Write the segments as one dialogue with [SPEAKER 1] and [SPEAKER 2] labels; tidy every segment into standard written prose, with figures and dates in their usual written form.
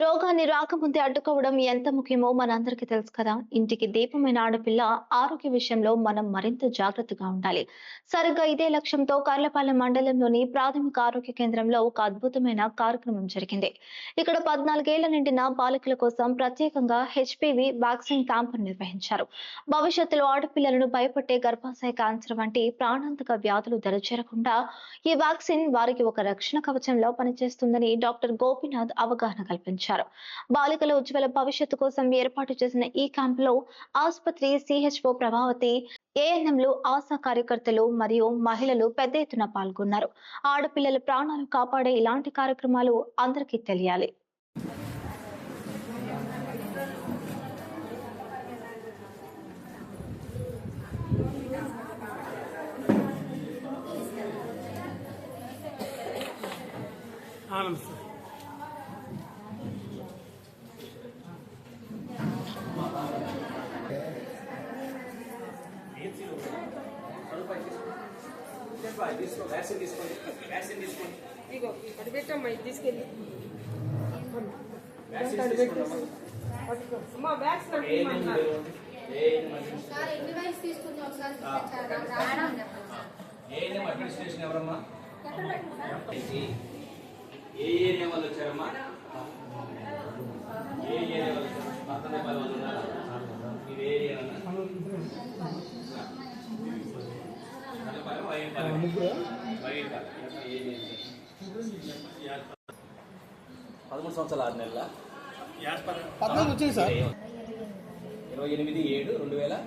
[SPEAKER 1] రోగాన్ని రాకముందే అడ్డుకోవడం ఎంత ముఖ్యమో మనందరికీ తెలుసు కదా. ఇంటికి దీపమైన ఆడపిల్ల ఆరోగ్య విషయంలో మనం మరింత జాగ్రత్తగా ఉండాలి. సరిగ్గా ఇదే లక్ష్యంతో కర్లపాలెం మండలంలోని ప్రాథమిక ఆరోగ్య కేంద్రంలో ఒక అద్భుతమైన కార్యక్రమం జరిగింది. ఇక్కడ 14 ఏళ్ల నిండిన బాలికల కోసం ప్రత్యేకంగా హెచ్పివి వ్యాక్సిన్ క్యాంపును నిర్వహించారు. భవిష్యత్తులో ఆడపిల్లలను భయపెట్టే గర్భాశయ క్యాన్సర్ వంటి ప్రాణాంతక వ్యాధులు దరిచేరకుండా ఈ వ్యాక్సిన్ వారికి ఒక రక్షణ కవచంలో పనిచేస్తుందని డాక్టర్ గోపీనాథ్ అవగాహన కల్పించారు. బాలికల ఉజ్వల భవిష్యత్తు కోసం ఏర్పాటు చేసిన ఈ క్యాంపులో ఆసుపత్రి సిహెచ్ఓ ప్రభావతి, ఏఎన్ఎంలు, ఆశా కార్యకర్తలు మరియు మహిళలు పెద్ద ఎత్తున పాల్గొన్నారు. ఆడపిల్లల ప్రాణాలు కాపాడే ఇలాంటి కార్యక్రమాలు అందరికీ తెలియాలి.
[SPEAKER 2] వ్యాక్సిన్ తీసుకోండి ఇగో ఇక్కడ పెట్టమ్మా ఇది తీసుకెళ్ళి అమ్మా వ్యాక్సిన్
[SPEAKER 3] అడ్మినిస్ట్రేషన్ ఎవరమ్మా? ఏ ఏరియా వాళ్ళు వచ్చారమ్మా? ఏ ఏరియా వాళ్ళు పక్కన వాళ్ళు ఉన్నారా? ఇది ఏరియా 13 సంవత్సరాల 6 నెలల
[SPEAKER 4] 14 వచ్చింది సార్.
[SPEAKER 3] 28/7/2012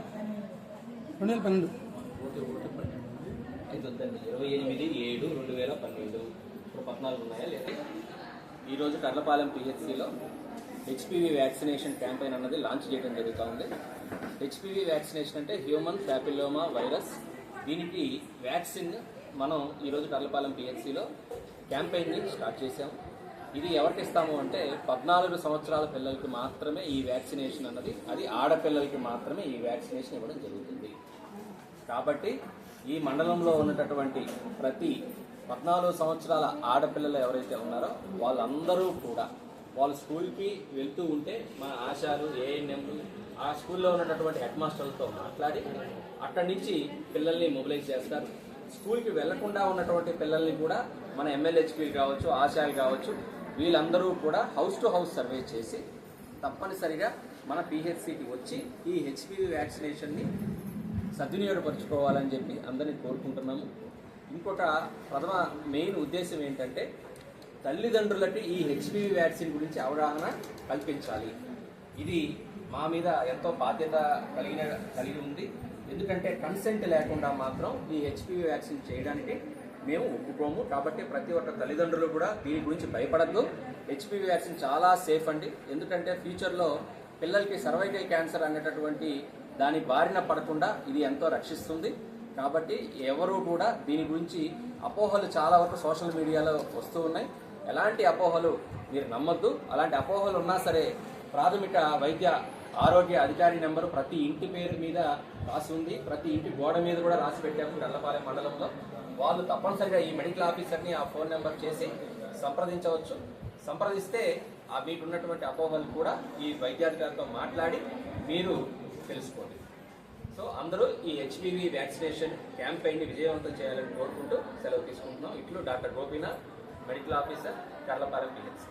[SPEAKER 3] అయితే వద్దండి. 28/7/2012 ఇప్పుడు 14 ఉన్నాయా లేదా? ఈరోజు కర్లపాలెం పిహెచ్సిలో హెచ్పివి వ్యాక్సినేషన్ క్యాంపెయిన్ అన్నది లాంచ్ చేయడం జరుగుతూ ఉంది. హెచ్పివి వ్యాక్సినేషన్ అంటే హ్యూమన్ ప్యాపిలోమా వైరస్. దీనికి వ్యాక్సిన్ మనం ఈరోజు కర్లపాలెం పిహెచ్సిలో క్యాంపెయిన్ని స్టార్ట్ చేసాము. ఇది ఎవరికి ఇస్తాము అంటే 14 సంవత్సరాల పిల్లలకి మాత్రమే ఈ వ్యాక్సినేషన్ అన్నది, అది ఆడపిల్లలకి మాత్రమే ఈ వ్యాక్సినేషన్ ఇవ్వడం జరుగుతుంది. కాబట్టి ఈ మండలంలో ఉన్నటువంటి ప్రతి 14 సంవత్సరాల ఆడపిల్లలు ఎవరైతే ఉన్నారో వాళ్ళందరూ కూడా వాళ్ళు స్కూల్కి వెళ్తూ ఉంటే మా ఆశాలు, ఏఎన్ఎంలు, ఆ స్కూల్లో ఉన్నటువంటి హెడ్ మాస్టర్లతో మాట్లాడి అక్కడి నుంచి పిల్లల్ని మొబిలైజ్ చేస్తారు. స్కూల్కి వెళ్లకుండా ఉన్నటువంటి పిల్లల్ని కూడా మన ఎమ్మెల్యేహెచ్పీలు కావచ్చు, ఆశాలు కావచ్చు, వీళ్ళందరూ కూడా హౌస్ టు హౌస్ సర్వే చేసి తప్పనిసరిగా మన పిహెచ్సికి వచ్చి ఈ హెచ్పివి వ్యాక్సినేషన్ని సద్వినియోగపరుచుకోవాలని చెప్పి అందరినీ కోరుకుంటున్నాము. ఇంకొక ప్రథమ మెయిన్ ఉద్దేశం ఏంటంటే తల్లిదండ్రులకి ఈ హెచ్పివి వ్యాక్సిన్ గురించి అవగాహన కల్పించాలి. ఇది మా మీద ఎంతో బాధ్యత కలిగి ఉంది. ఎందుకంటే కన్సెంట్ లేకుండా మాత్రం ఈ హెచ్పివి వ్యాక్సిన్ చేయడానికి మేము ఒప్పుకోము. కాబట్టి ప్రతి ఒక్క తల్లిదండ్రులు కూడా దీని గురించి భయపడద్దు. హెచ్పివి వ్యాక్సిన్ చాలా సేఫ్ అండి. ఎందుకంటే ఫ్యూచర్లో పిల్లలకి సర్వైకల్ క్యాన్సర్ అనేటటువంటి దాని బారిన పడకుండా ఇది ఎంతో రక్షిస్తుంది. కాబట్టి ఎవరు కూడా దీని గురించి అపోహలు చాలా వరకు సోషల్ మీడియాలో వస్తూ ఉన్నాయి. ఎలాంటి అపోహలు మీరు నమ్మొద్దు. అలాంటి అపోహలు ఉన్నా సరే ప్రాథమిక వైద్య ఆరోగ్య అధికారి నెంబరు ప్రతి ఇంటి పేరు మీద రాసి ఉంది. ప్రతి ఇంటి గోడ మీద కూడా రాసి పెట్టాము కర్లపాలెం మండలంలో. వాళ్ళు తప్పనిసరిగా ఈ మెడికల్ ఆఫీసర్ని ఆ ఫోన్ నెంబర్ చేసి సంప్రదించవచ్చు. సంప్రదిస్తే మీకు ఉన్నటువంటి అపోహలు కూడా ఈ వైద్యాధికారితో మాట్లాడి మీరు తెలుసుకోండి. సో అందరూ ఈ హెచ్పివి వ్యాక్సినేషన్ క్యాంపెయిన్ని విజయవంతం చేయాలని కోరుకుంటూ సెలవు తీసుకుంటున్నాం. ఇట్లు doctor Gopinath, medical officer, Karlapalem PHC.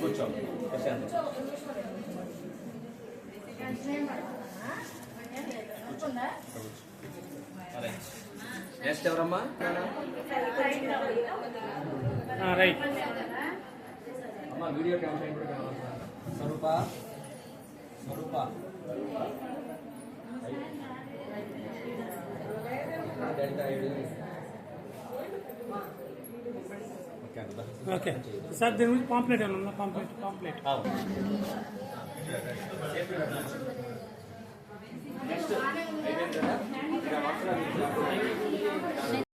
[SPEAKER 3] కూర్చోండి. నెక్స్ట్ ఎవరమ్మా?
[SPEAKER 4] రైట్
[SPEAKER 3] అమ్మా వీడియో క్యాంపెయిన్ కూడా కావాలి. స్వరూప
[SPEAKER 4] ఓకే సార్. దీని గురించి పాంప్లెట్ ఏమన్నా ఉందా? పాంప్లెట్
[SPEAKER 3] నెక్స్ట్ అయిపోయింది కదా.